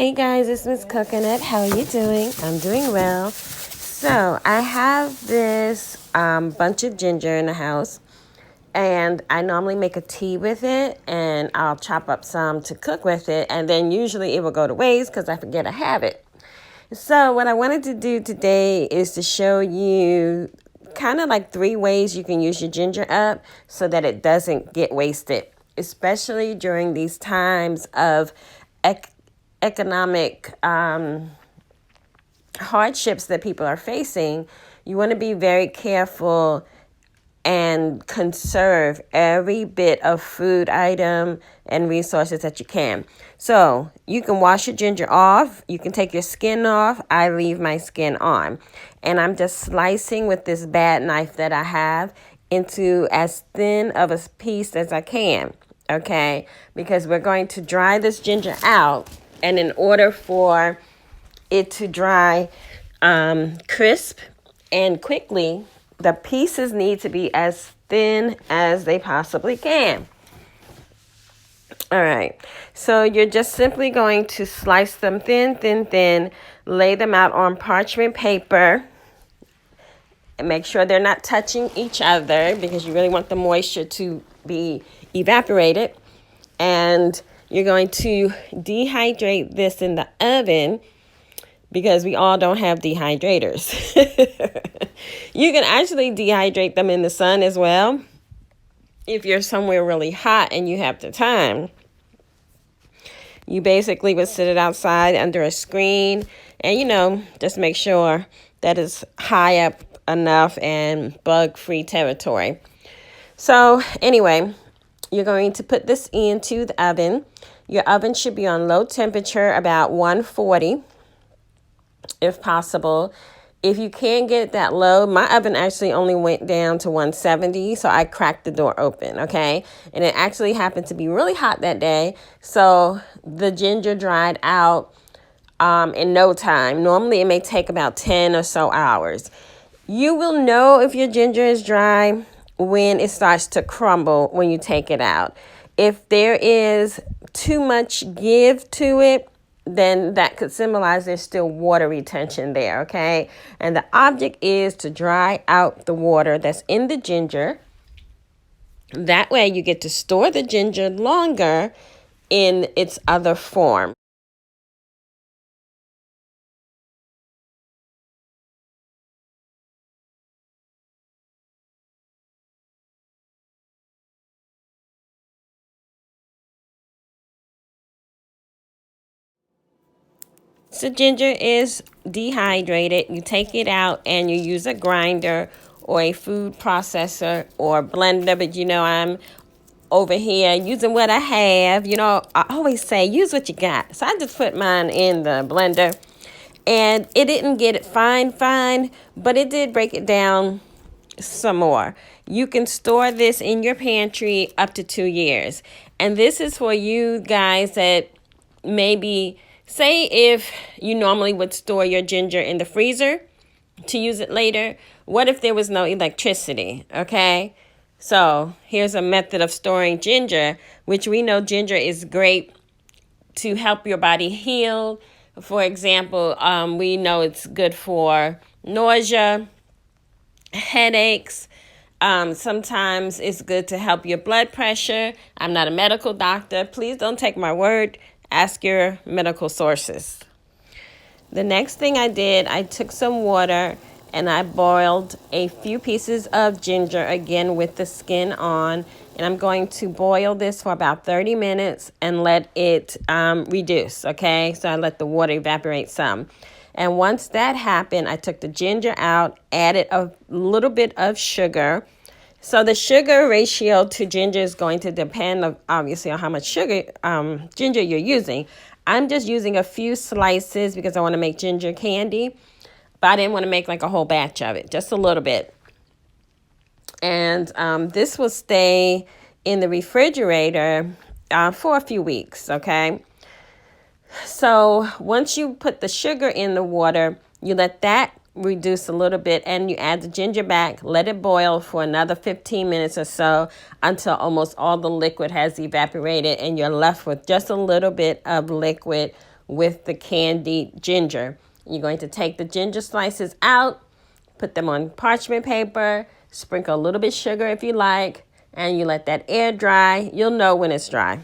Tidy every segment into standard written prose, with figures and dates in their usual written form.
Hey guys, it's mscoconut. How are you doing? I'm doing well. So I have this bunch of ginger in the house, and I normally make a tea with it, and I'll chop up some to cook with it, and then usually it will go to waste because I forget I have it. So what I wanted to do today is to show you kind of like 3 ways you can use your ginger up so that it doesn't get wasted, especially during these times of economic hardships that people are facing. You want to be very careful and conserve every bit of food item and resources that you can. So you can wash your ginger off. You can take your skin off. I leave my skin on. And I'm just slicing with this bad knife that I have into as thin of a piece as I can. Okay? Because we're going to dry this ginger out. And in order for it to dry crisp and quickly, the pieces need to be as thin as they possibly can. All right. So you're just simply going to slice them thin, lay them out on parchment paper, and make sure they're not touching each other because you really want the moisture to be evaporated. And you're going to dehydrate this in the oven because we all don't have dehydrators. You can actually dehydrate them in the sun as well if you're somewhere really hot and you have the time. You basically would sit it outside under a screen and, just make sure that it's high up enough and bug-free territory. So anyway, you're going to put this into the oven. Your oven should be on low temperature, about 140 if possible. If you can't get it that low, my oven actually only went down to 170, so I cracked the door open, okay? And it actually happened to be really hot that day, so the ginger dried out in no time. Normally, it may take about 10 or so hours. You will know if your ginger is dry when it starts to crumble when you take it out. If there is too much give to it, then that could symbolize there's still water retention there, okay? And the object is to dry out the water that's in the ginger. That way you get to store the ginger longer in its other form. So ginger is dehydrated. You take it out and you use a grinder or a food processor or blender. But I'm over here using what I have. I always say use what you got. So I just put mine in the blender. And it didn't get it fine, but it did break it down some more. You can store this in your pantry up to 2 years. And this is for you guys that maybe, say if you normally would store your ginger in the freezer to use it later, what if there was no electricity, okay? So here's a method of storing ginger, which we know ginger is great to help your body heal. For example, we know it's good for nausea, headaches. Sometimes it's good to help your blood pressure. I'm not a medical doctor. Please don't take my word. Ask your medical sources. The next thing I did, I took some water and I boiled a few pieces of ginger, again with the skin on. And I'm going to boil this for about 30 minutes and let it reduce, okay? So I let the water evaporate some. And once that happened, I took the ginger out, added a little bit of sugar. So the sugar ratio to ginger is going to depend, obviously, on how much sugar ginger you're using. I'm just using a few slices because I want to make ginger candy. But I didn't want to make like a whole batch of it, just a little bit. And this will stay in the refrigerator for a few weeks, okay? So once you put the sugar in the water, you let that reduce a little bit and you add the ginger back, let it boil for another 15 minutes or so until almost all the liquid has evaporated and you're left with just a little bit of liquid with the candied ginger. You're going to take the ginger slices out, put them on parchment paper, sprinkle a little bit sugar if you like, and you let that air dry. You'll know when it's dry.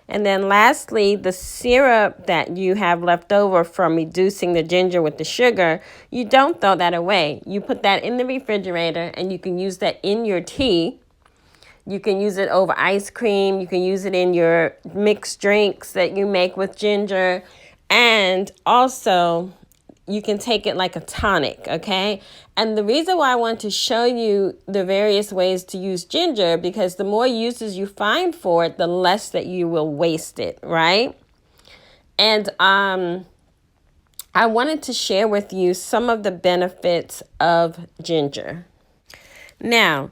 And then lastly, the syrup that you have left over from reducing the ginger with the sugar, you don't throw that away. You put that in the refrigerator and you can use that in your tea. You can use it over ice cream. You can use it in your mixed drinks that you make with ginger. And also, you can take it like a tonic, okay? And the reason why I want to show you the various ways to use ginger, because the more uses you find for it, the less that you will waste it, right? And I wanted to share with you some of the benefits of ginger. Now,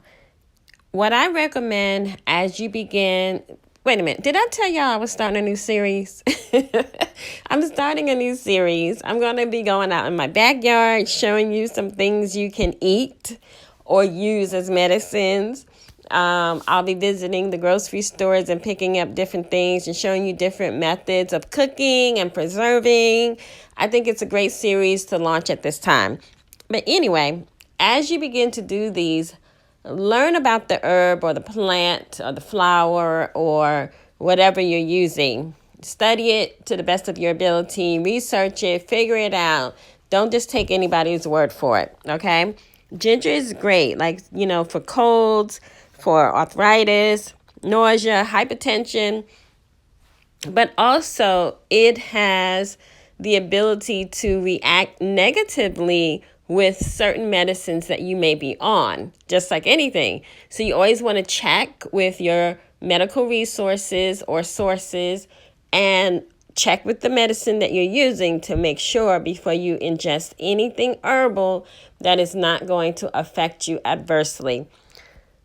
what I recommend as you begin... Wait a minute. Did I tell y'all I was starting a new series? I'm starting a new series. I'm going to be going out in my backyard, showing you some things you can eat or use as medicines. I'll be visiting the grocery stores and picking up different things and showing you different methods of cooking and preserving. I think it's a great series to launch at this time. But anyway, as you begin to do these, learn about the herb or the plant or the flower or whatever you're using. Study it to the best of your ability. Research it. Figure it out. Don't just take anybody's word for it, okay? Ginger is great, like, for colds, for arthritis, nausea, hypertension. But also, it has the ability to react negatively with certain medicines that you may be on, just like anything. So you always want to check with your medical resources or sources and check with the medicine that you're using to make sure before you ingest anything herbal that is not going to affect you adversely.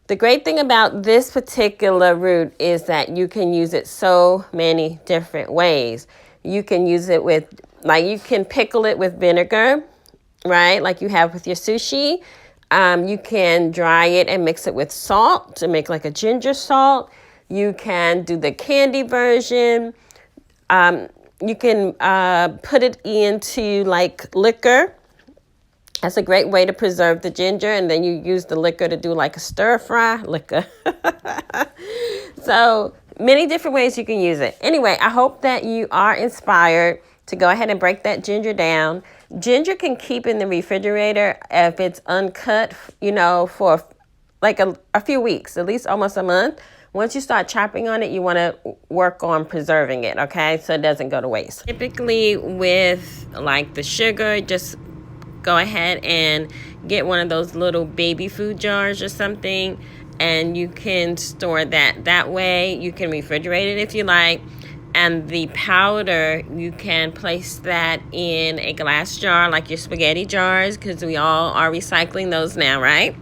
The great thing about this particular root is that you can use it so many different ways. You can use it with, you can pickle it with vinegar, right? Like you have with your sushi. You can dry it and mix it with salt to make like a ginger salt. You can do the candy version. You can put it into like liquor. That's a great way to preserve the ginger. And then you use the liquor to do like a stir fry liquor. So many different ways you can use it. Anyway, I hope that you are inspired to go ahead and break that ginger down. Ginger can keep in the refrigerator if it's uncut, for like a few weeks, at least almost a month. Once you start chopping on it, you want to work on preserving it, okay? So it doesn't go to waste. Typically with like the sugar, just go ahead and get one of those little baby food jars or something, and you can store that way. You can refrigerate it if you like. And the powder, you can place that in a glass jar, like your spaghetti jars, because we all are recycling those now, right?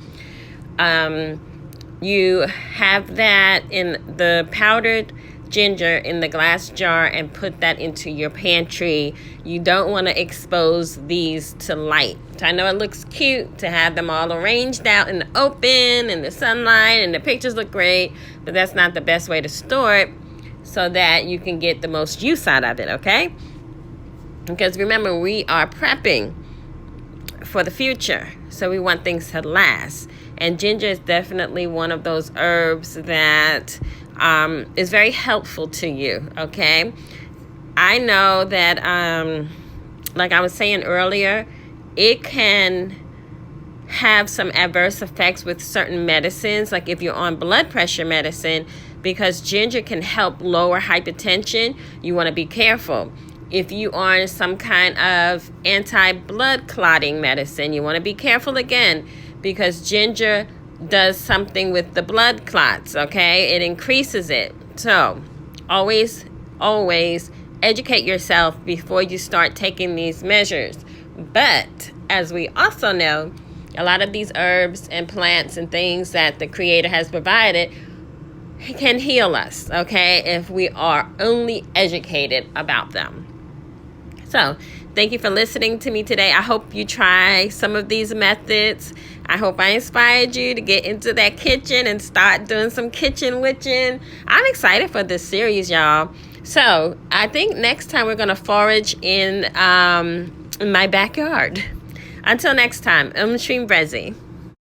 You have that in the powdered ginger in the glass jar and put that into your pantry. You don't want to expose these to light. I know it looks cute to have them all arranged out in the open, in the sunlight, and the pictures look great, but that's not the best way to store it, so that you can get the most use out of it, okay? Because remember, we are prepping for the future, so we want things to last. And ginger is definitely one of those herbs that is very helpful to you, okay? I know that, like I was saying earlier, it can have some adverse effects with certain medicines, like if you're on blood pressure medicine, because ginger can help lower hypertension. You want to be careful. If you are on some kind of anti-blood clotting medicine, you want to be careful again, because ginger does something with the blood clots, okay? It increases it. So always educate yourself before you start taking these measures. But as we also know, a lot of these herbs and plants and things that the Creator has provided can heal us, okay, if we are only educated about them. So thank you for listening to me today. I hope you try some of these methods. I hope I inspired you to get into that kitchen and start doing some kitchen witching. I'm excited for this series, y'all. So I think next time we're going to forage in my backyard. Until next time, Shrim Brezi.